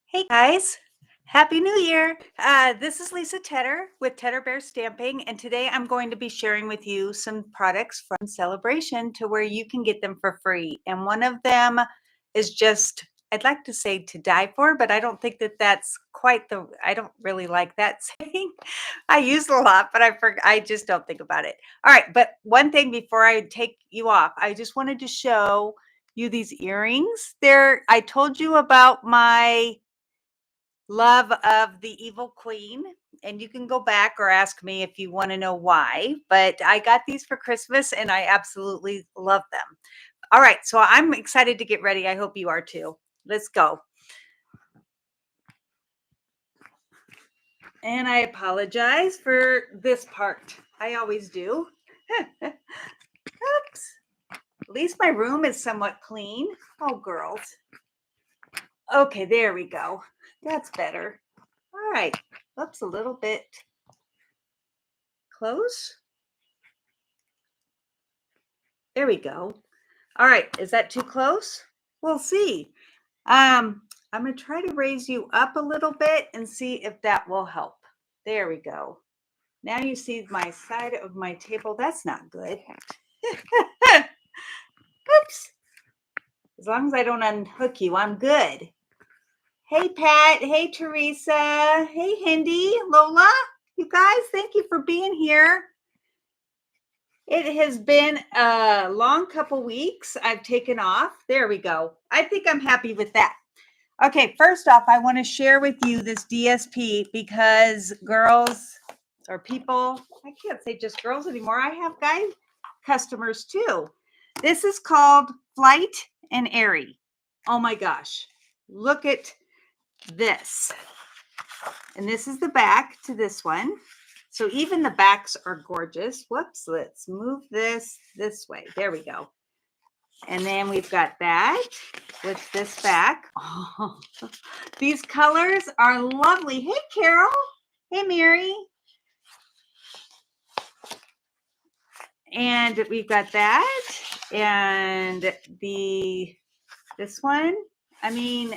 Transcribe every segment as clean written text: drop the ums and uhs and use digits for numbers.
Hey guys, Happy New Year. This is Lisa Tedder with Tedder Bear Stamping, and today I'm going to be sharing with you some products from Celebration to where you can get them for free. And one of them is just, I'd like to say to die for, but I don't think that that's quite I don't really like that saying. I use it a lot, but I just don't think about it. All right, but one thing before I take you off, I just wanted to show you these earrings. I told you about my love of the Evil Queen, and you can go back or ask me if you want to know why, but I got these for Christmas and I absolutely love them. All right, so I'm excited to get ready. I hope you are too. Let's go. And I apologize for this part. I always do. Oops. At least my room is somewhat clean. Oh, girls. Okay, there we go. That's better. All right. Oops, a little bit close. There we go. All right, is that too close? We'll see. I'm going to try to raise you up a little bit and see if that will help. There we go. Now you see my side of my table. That's not good. Oops. As long as I don't unhook you, I'm good. Hey, Pat. Hey, Teresa. Hey, Hindi. Lola. You guys, thank you for being here. It has been a long couple weeks. I've taken off. There we go. I think I'm happy with that. Okay, first off, I want to share with you this DSP because girls or people, I can't say just girls anymore. I have guy customers too. This is called Flight Airy. Oh my gosh. Look at this. And this is the back to this one. So even the backs are gorgeous. Whoops, let's move this way. There we go. And then we've got that with this back. Oh, these colors are lovely. Hey, Carol. Hey, Mary. And we've got that. And this one. I mean,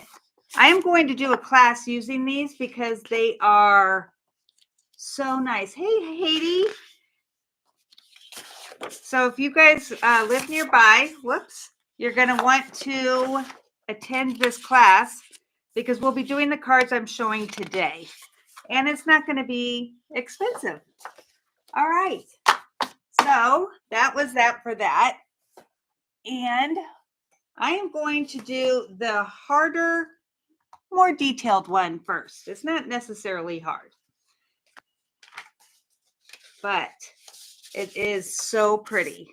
I am going to do a class using these because they are so nice. Hey, Haiti. So if you guys live nearby, whoops, you're going to want to attend this class because we'll be doing the cards I'm showing today. And it's not going to be expensive. All right. So that was that for that. And I am going to do the harder, more detailed one first. It's not necessarily hard, but it is so pretty.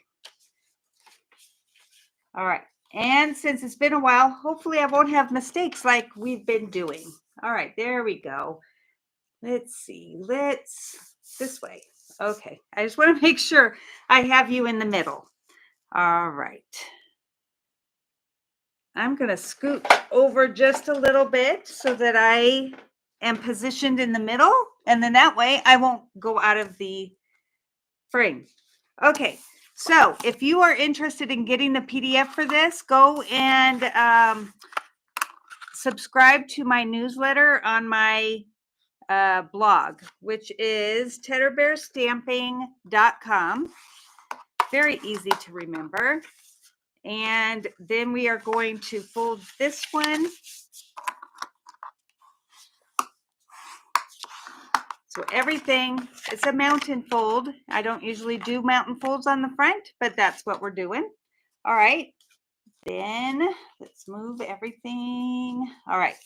All right. And since it's been a while, hopefully I won't have mistakes like we've been doing. All right, there we go. Let's see. This way. Okay. I just want to make sure I have you in the middle. All right. I'm going to scoot over just a little bit so that I am positioned in the middle. And then that way I won't go out of the frame. Okay. So if you are interested in getting the PDF for this, go and subscribe to my newsletter on my blog, which is tedderbearstamping.com. Very easy to remember. And then we are going to fold this one. So everything, it's a mountain fold. I don't usually do mountain folds on the front, but that's what we're doing. All right. Then let's move everything. All right.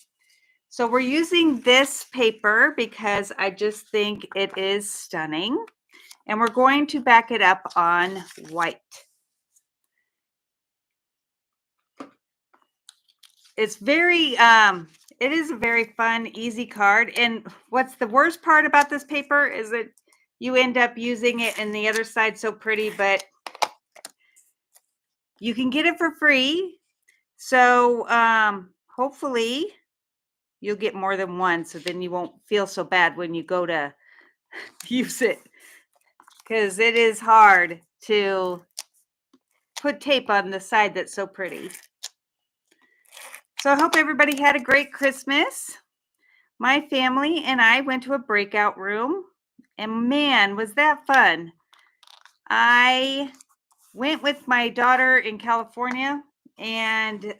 So we're using this paper because I just think it is stunning. And we're going to back it up on white. It's very, it is a very fun, easy card. And what's the worst part about this paper is that you end up using it and the other side so pretty, but you can get it for free. So hopefully you'll get more than one. So then you won't feel so bad when you go to use it. Because it is hard to put tape on the side that's so pretty. So I hope everybody had a great Christmas. my family and I went to a breakout room, and man, was that fun. I went with my daughter in California, and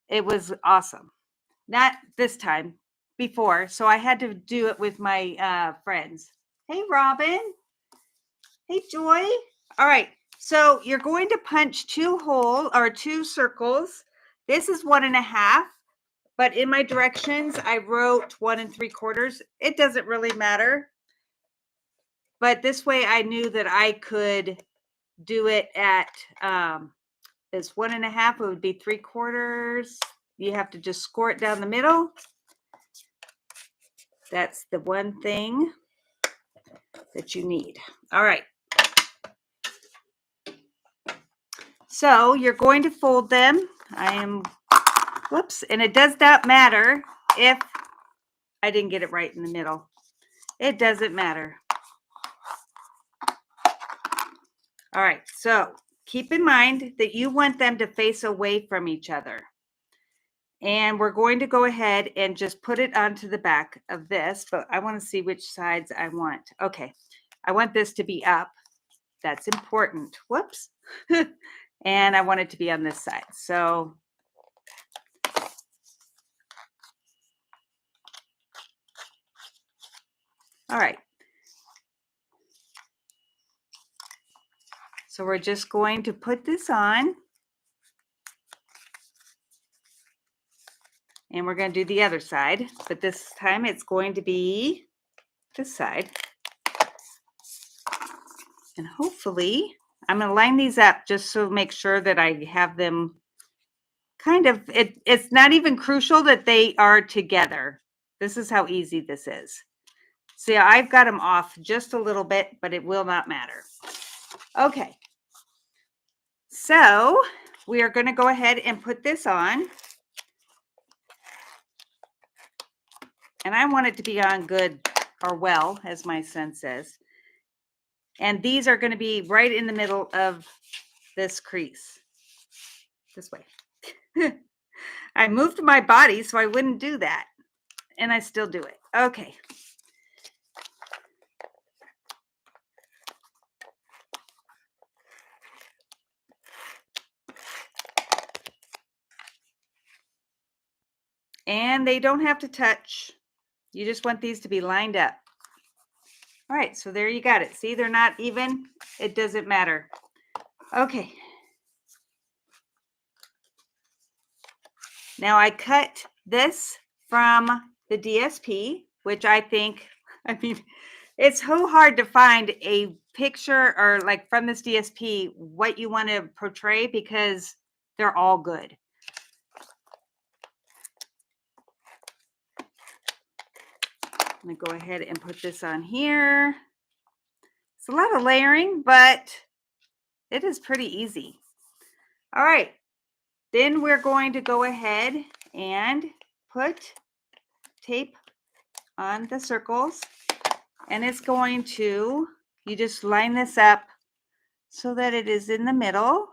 it was awesome. Not this time, before, so I had to do it with my friends. Hey, Robin. Hey, Joy. All right, so you're going to punch 2 circles. This is 1.5. But in my directions, I wrote 1 3/4. It doesn't really matter. But this way I knew that I could do it at it's 1.5. It would be 3/4. You have to just score it down the middle. That's the one thing that you need. All right. So you're going to fold them. Whoops, and it does not matter if I didn't get it right in the middle. It doesn't matter. All right, so keep in mind that you want them to face away from each other. And we're going to go ahead and just put it onto the back of this, but I want to see which sides I want. Okay, I want this to be up. That's important. Whoops. And I want it to be on this side. So all right. So we're just going to put this on. And we're going to do the other side, but this time it's going to be this side. And hopefully, I'm going to line these up just to make sure that I have them kind of, it's not even crucial that they are together. This is how easy this is. See, I've got them off just a little bit, but it will not matter. Okay. So we are going to go ahead and put this on. And I want it to be on good or well, as my son says. And these are going to be right in the middle of this crease. This way. I moved my body so I wouldn't do that. And I still do it. Okay. And they don't have to touch. You just want these to be lined up. All right, so there you got it. See, they're not even. It doesn't matter. Okay. Now I cut this from the DSP, which I mean, it's so hard to find a picture or like from this DSP what you want to portray because they're all good. I'm going to go ahead and put this on here. It's a lot of layering, but it is pretty easy. All right. Then we're going to go ahead and put tape on the circles. And it's going to, you just line this up so that it is in the middle,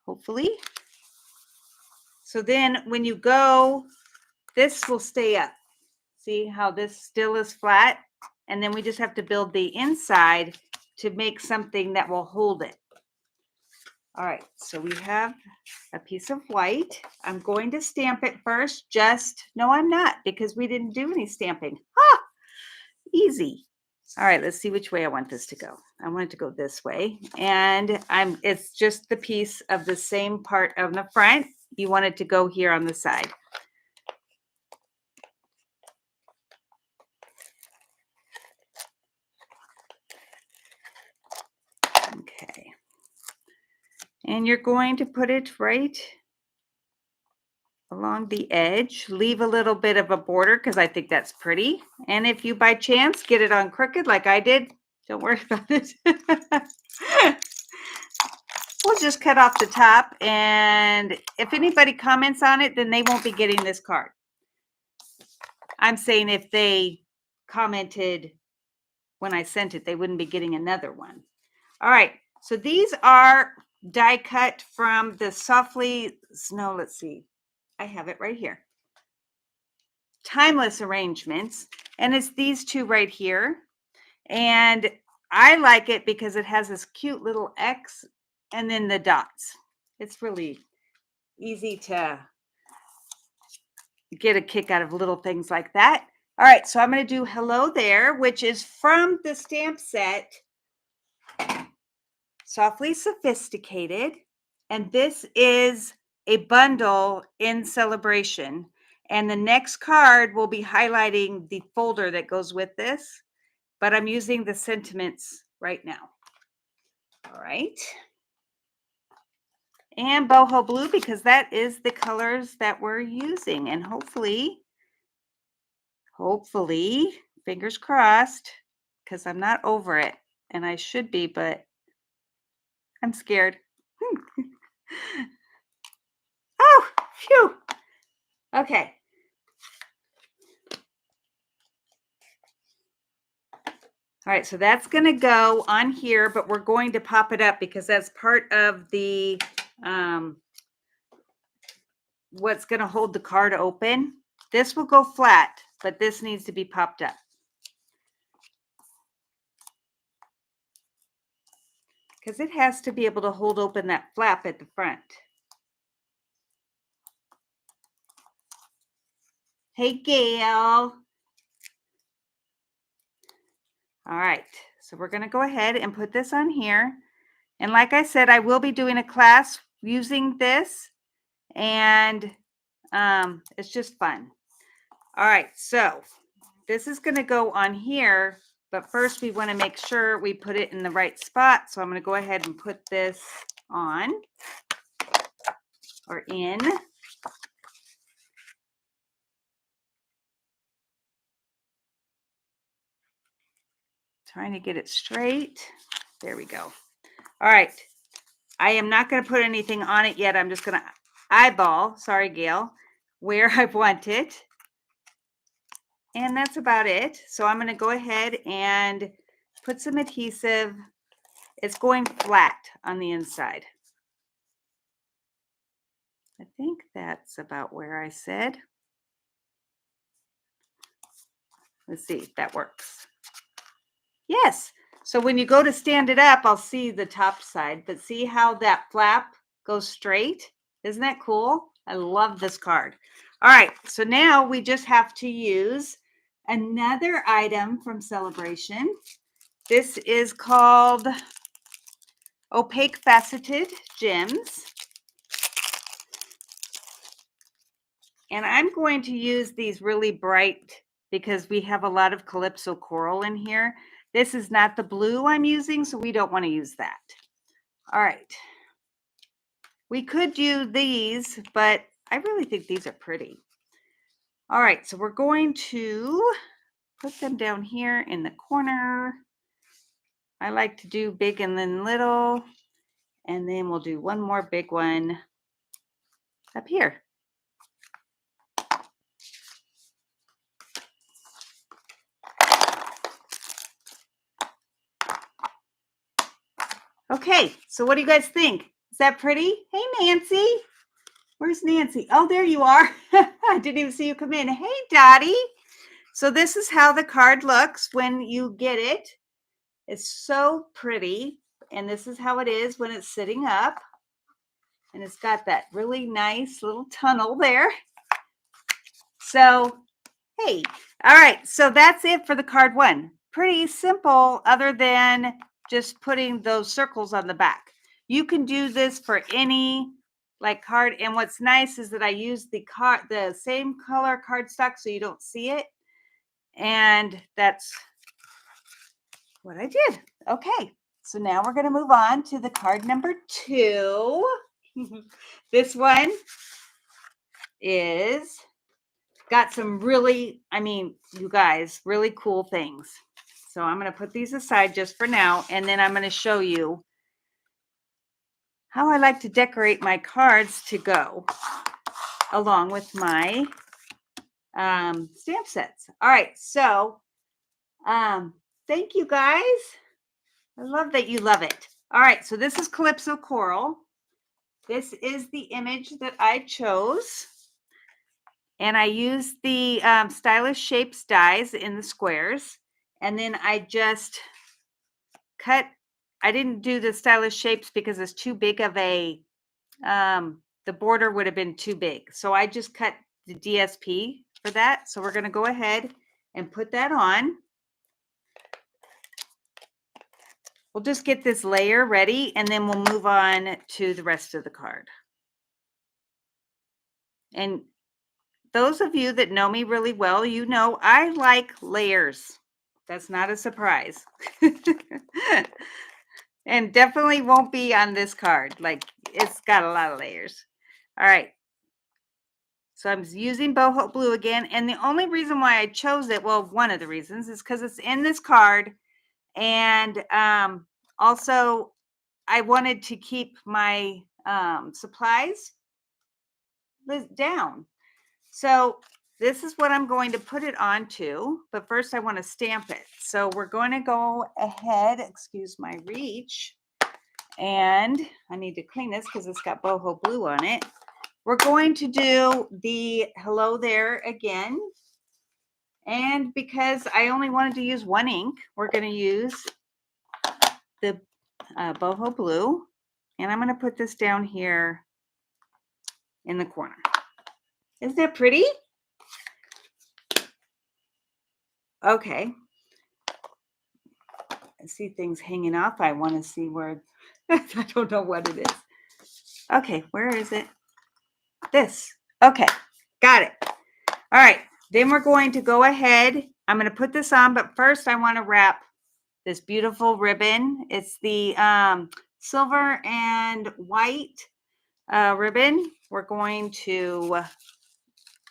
hopefully. So then when you go, this will stay up. See how this still is flat? And then we just have to build the inside to make something that will hold it. All right, so we have a piece of white. I'm going to stamp it first. No, I'm not, because we didn't do any stamping. Easy. All right, let's see which way I want this to go. I want it to go this way. And it's just the piece of the same part on the front. You want it to go here on the side. Okay. And you're going to put it right along the edge. Leave a little bit of a border because I think that's pretty. And if you by chance get it on crooked like I did, don't worry about it. We'll just cut off the top, and if anybody comments on it, then they won't be getting this card. I'm saying if they commented when I sent it, they wouldn't be getting another one. All right, so these are die cut from the Softly Snow. Let's see. I have it right here. timeless arrangements, and it's these two right here. And I like it because it has this cute little X and then the dots. It's really easy to get a kick out of little things like that. All right, so I'm going to do Hello There, which is from the stamp set, Softly Sophisticated. And this is a bundle in Celebration. And the next card will be highlighting the folder that goes with this, but I'm using the sentiments right now. All right. And boho blue, because that is the colors that we're using. And hopefully, fingers crossed, because I'm not over it. And I should be, but I'm scared. Oh, phew. Okay. All right, so that's going to go on here, but we're going to pop it up because that's part of the what's going to hold the card open. This will go flat, but this needs to be popped up. Because it has to be able to hold open that flap at the front. Hey, Gail. All right, so we're going to go ahead and put this on here. And like I said, I will be doing a class using this, and it's just fun. All right, so this is going to go on here, but first we want to make sure we put it in the right spot. So I'm going to go ahead and put this on or in. Trying to get it straight. There we go. All right. I am not going to put anything on it yet. I'm just going to eyeball, sorry, Gail, where I want it. And that's about it. So I'm going to go ahead and put some adhesive. It's going flat on the inside. I think that's about where I said. Let's see if that works. Yes. So when you go to stand it up, I'll see the top side, but see how that flap goes straight? Isn't that cool? I love this card. All right. So now we just have to use another item from Celebration. This is called Opaque Faceted Gems. And I'm going to use these really bright because we have a lot of Calypso Coral in here. This is not the blue I'm using, so we don't want to use that. All right. We could do these, but I really think these are pretty. All right, so we're going to put them down here in the corner. I like to do big and then little, and then we'll do one more big one up here. Okay, so what do you guys think? Is that pretty? Hey, Nancy. Where's Nancy? Oh, there you are. I didn't even see you come in. Hey, Dottie. So this is how the card looks when you get it. It's so pretty. And this is how it is when it's sitting up. And it's got that really nice little tunnel there. So, hey. All right. So that's it for the card one. Pretty simple other than just putting those circles on the back. You can do this for any card. And what's nice is that I use the same color cardstock so you don't see it. And that's what I did. Okay. So now we're going to move on to the card number 2. This one is got some really, you guys, really cool things. So I'm going to put these aside just for now, and then I'm going to show you how I like to decorate my cards to go along with my stamp sets. All right, so thank you guys. I love that you love it. All right, so this is Calypso Coral. This is the image that I chose. And I used the Stylish Shapes dies in the squares. And then I just cut, I didn't do the Stylish Shapes because it's too big of a, the border would have been too big. So I just cut the DSP for that. So we're going to go ahead and put that on. We'll just get this layer ready and then we'll move on to the rest of the card. And those of you that know me really well, you know I like layers. That's not a surprise. And definitely won't be on this card. Like, it's got a lot of layers. All right. So I'm using boho blue again. And the only reason why I chose it, well, one of the reasons is because it's in this card. And also I wanted to keep my supplies down. So this is what I'm going to put it onto, but first I want to stamp it. So we're going to go ahead, excuse my reach, and I need to clean this because it's got boho blue on it. We're going to do the hello there again. And because I only wanted to use one ink, we're going to use the boho blue. And I'm going to put this down here in the corner. Isn't that pretty? Okay. I see things hanging off. I want to see where, I don't know what it is. Okay, where is it? This. Okay, got it. All right, then we're going to go ahead. I'm going to put this on, but first I want to wrap this beautiful ribbon. It's the silver and white ribbon. We're going to,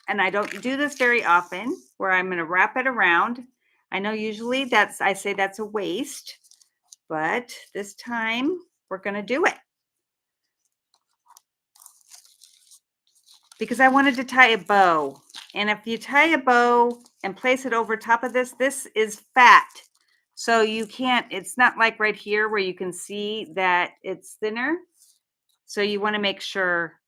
and I don't do this very often, where I'm going to wrap it around. I know usually I say that's a waste, but this time we're going to do it. Because I wanted to tie a bow. And if you tie a bow and place it over top of this, this is fat. So you can't, it's not like right here where you can see that it's thinner. So you want to make sure,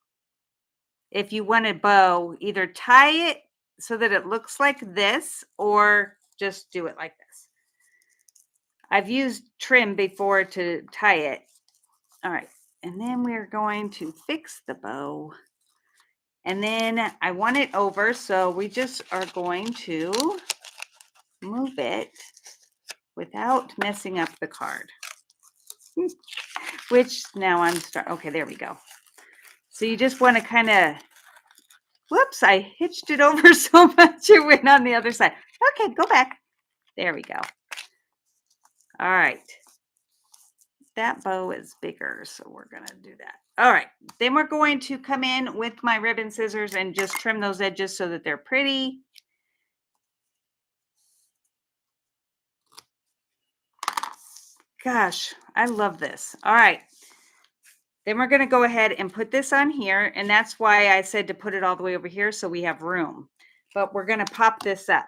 if you want a bow, either tie it so that it looks like this or just do it like this. I've used trim before to tie it. All right. And then we're going to fix the bow. And then I want it over, so we just are going to move it without messing up the card. Which now I'm okay, there we go. So you just want to kind of, whoops, I hitched it over so much it went on the other side. Okay, go back. There we go. All right. That bow is bigger, so we're going to do that. All right. Then we're going to come in with my ribbon scissors and just trim those edges so that they're pretty. Gosh, I love this. All right. Then we're going to go ahead and put this on here. And that's why I said to put it all the way over here so we have room. But we're going to pop this up.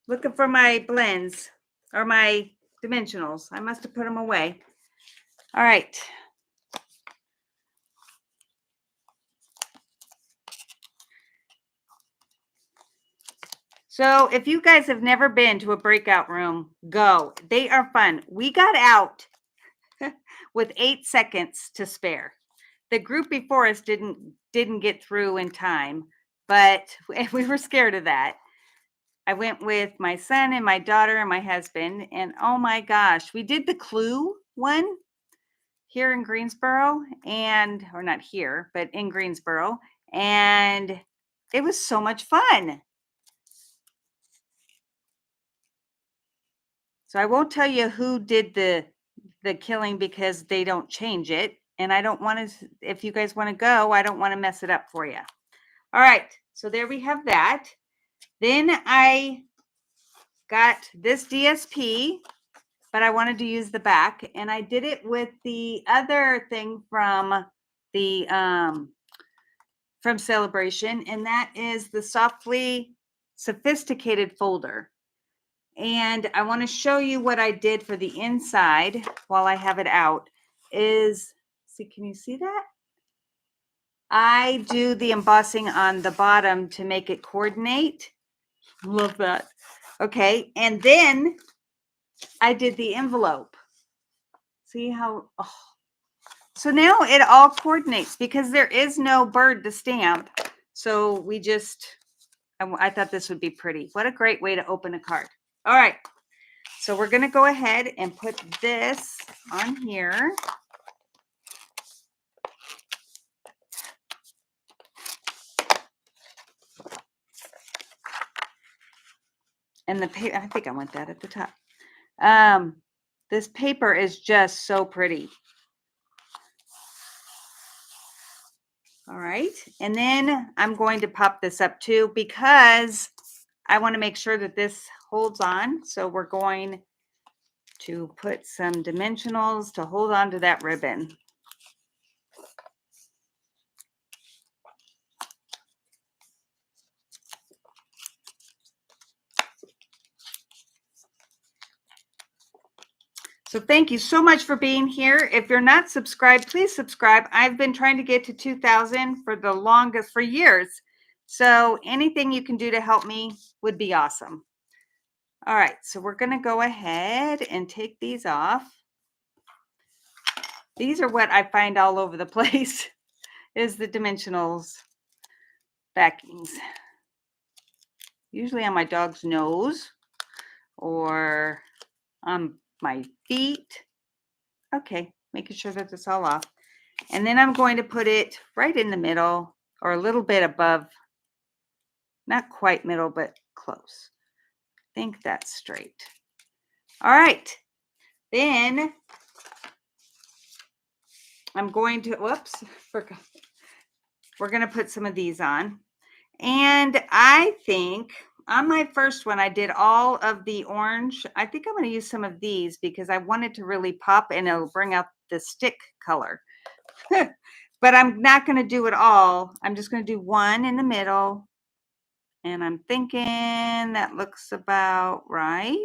Looking for my blends or my dimensionals. I must have put them away. All right. So if you guys have never been to a breakout room, go. They are fun. We got out with 8 seconds to spare. The group before us didn't get through in time, but we were scared of that. I went with my son and my daughter and my husband, and oh my gosh, we did the Clue one here in Greensboro, or not here, but in Greensboro, and it was so much fun. So I won't tell you who did the killing because they don't change it, and I don't want to, if you guys want to go, I don't want to mess it up for you. All right, so there we have that. Then I got this DSP, but I wanted to use the back, and I did it with the other thing from the from Celebration, and that is the Softly Sophisticated folder. And I want to show you what I did for the inside while I have it out is, see, can you see that? I do the embossing on the bottom to make it coordinate. Love that. Okay, and then I did the envelope. See how, oh. So now it all coordinates because there is no bird to stamp. So we just, I thought this would be pretty. What a great way to open a card. All right, so we're gonna go ahead and put this on here. And the paper, I think I want that at the top. This paper is just so pretty. All right, and then I'm going to pop this up too because I want to make sure that this holds on. So we're going to put some dimensionals to hold on to that ribbon. So thank you so much for being here. If you're not subscribed, please subscribe. I've been trying to get to 2,000 for the longest, for years. So anything you can do to help me would be awesome. All right, so we're going to go ahead and take these off. These are what I find all over the place is the dimensionals backings. Usually on my dog's nose or on my feet. Okay, making sure that it's all off. And then I'm going to put it right in the middle or a little bit above, not quite middle, but close. I think that's straight. All right, then I'm going to, whoops, forgot. We're going to put some of these on. And I think on my first one, I did all of the orange. I think I'm going to use some of these because I wanted to really pop and it'll bring out the stick color. But I'm not going to do it all. I'm just going to do one in the middle. And I'm thinking that looks about right.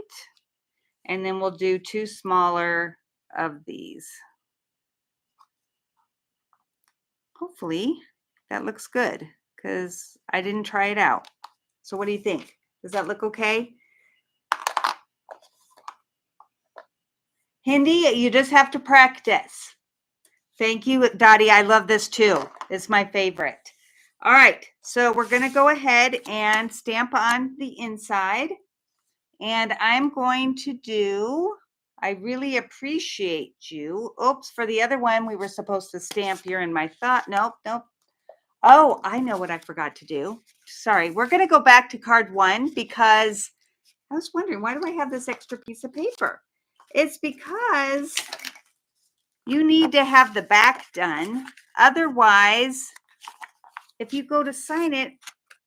And then we'll do two smaller of these. Hopefully that looks good because I didn't try it out. So what do you think? Does that look okay? Hindi, you just have to practice. Thank you, Dottie. I love this too. It's my favorite. All right, so we're going to go ahead and stamp on the inside. And I'm going to do, I really appreciate you. Oops, for the other one, we were supposed to stamp You're in My Thought. Nope, nope. Oh, I know what I forgot to do. Sorry, we're going to go back to card one because I was wondering, why do I have this extra piece of paper? It's because you need to have the back done. Otherwise, if you go to sign it,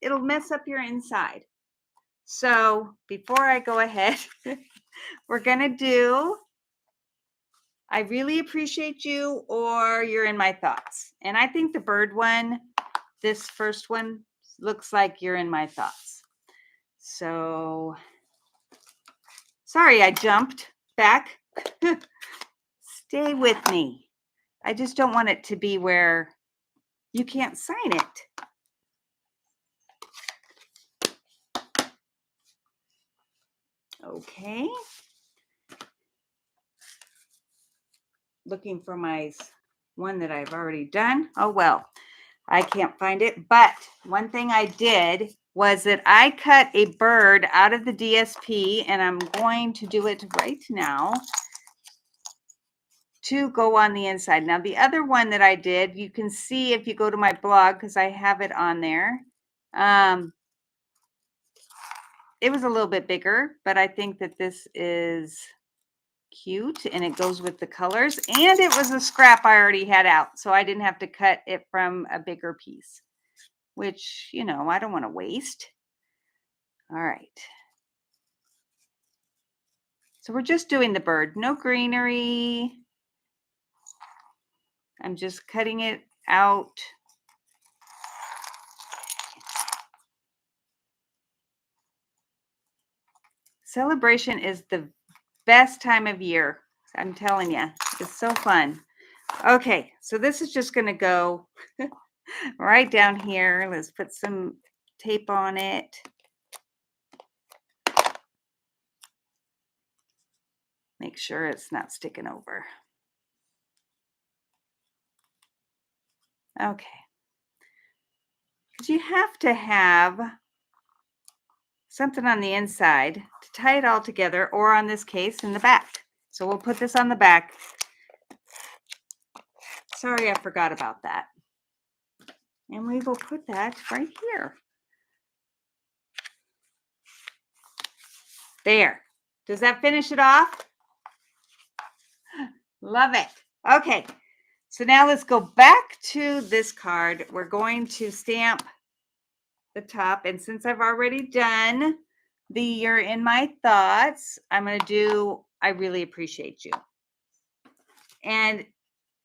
it'll mess up your inside. So before I go ahead, we're going to do, I really appreciate you or You're in My Thoughts. And I think the bird one, this first one, looks like You're in My Thoughts. So sorry, I jumped back. Stay with me. I just don't want it to be where you can't sign it. Okay. Looking for my one that I've already done. Oh, well, I can't find it. But one thing I did was that I cut a bird out of the DSP, and I'm going to do it right now to go on the inside. Now, the other one that I did, you can see if you go to my blog, because I have it on there. It was a little bit bigger, but I think that this is cute and it goes with the colors, and it was a scrap I already had out, so I didn't have to cut it from a bigger piece, which, you know, I don't want to waste. All right. So we're just doing the bird, no greenery. I'm just cutting it out. Celebration is the best time of year. I'm telling you, it's so fun. Okay, so this is just going to go right down here. Let's put some tape on it. Make sure it's not sticking over. Okay. Because you have to have something on the inside to tie it all together, or on this case in the back. So we'll put this on the back. Sorry, I forgot about that. And we will put that right here. There. Does that finish it off? Love it. Okay. So now let's go back to this card. We're going to stamp the top. And since I've already done the "You're in My Thoughts," I'm going to do "I Really Appreciate You." And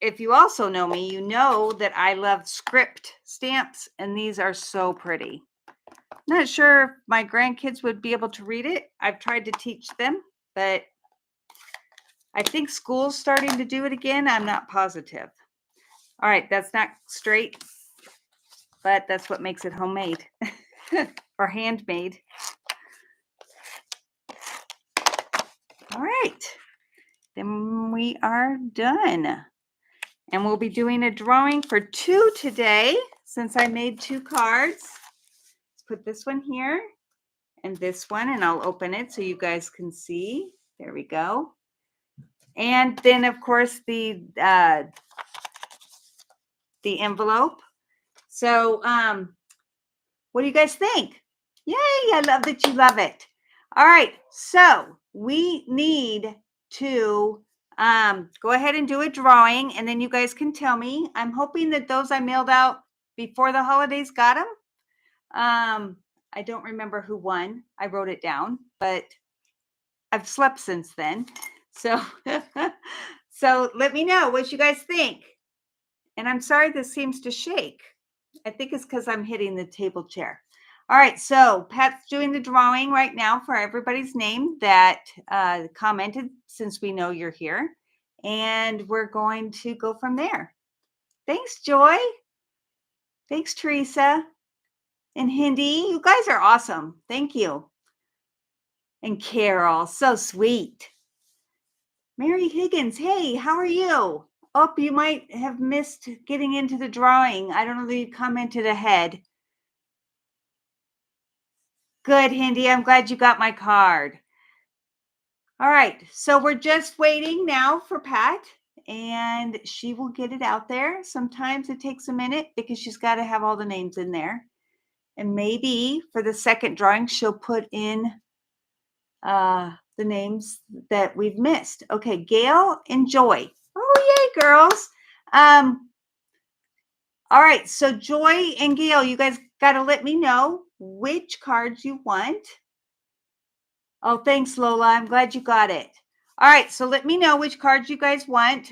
if you also know me, you know that I love script stamps, and these are so pretty. Not sure if my grandkids would be able to read it. I've tried to teach them, but I think school's starting to do it again. I'm not positive. All right, that's not straight, but that's what makes it homemade or handmade. All right, then we are done. And we'll be doing a drawing for 2 today, since I made 2 cards. Let's put this one here and this one, and I'll open it so you guys can see. There we go. And then, of course, the envelope. So what do you guys think? Yay, I love that you love it. All right, so we need to go ahead and do a drawing, and then you guys can tell me. I'm hoping that those I mailed out before the holidays got them. I don't remember who won. I wrote it down, but I've slept since then. So, so let me know what you guys think. And I'm sorry this seems to shake. I think it's because I'm hitting the table chair. All right, so Pat's doing the drawing right now for everybody's name that commented, since we know you're here. And we're going to go from there. Thanks, Joy. Thanks, Teresa. And Hindi, you guys are awesome. Thank you. And Carol, so sweet. Mary Higgins, hey, how are you? Oh, you might have missed getting into the drawing. I don't know that you commented ahead. Good, Hindi. I'm glad you got my card. All right, so we're just waiting now for Pat, and she will get it out there. Sometimes it takes a minute because she's got to have all the names in there. And maybe for the second drawing, she'll put in the names that we've missed. Okay, Gail and Joy. Oh, yay, girls. All right, so Joy and Gail, you guys got to let me know which cards you want. Oh, thanks, Lola. I'm glad you got it. All right, so let me know which cards you guys want.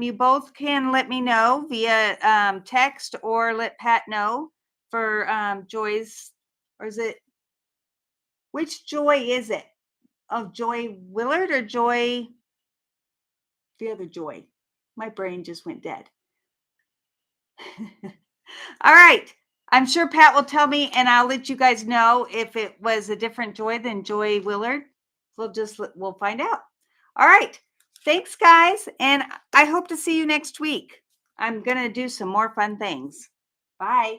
You both can let me know via text, or let Pat know for Joy's, or is it, which Joy is it? Oh, Joy Willard or Joy, the other Joy? My brain just went dead. All right. I'm sure Pat will tell me, and I'll let you guys know if it was a different Joy than Joy Willard. We'll find out. All right. Thanks, guys. And I hope to see you next week. I'm going to do some more fun things. Bye.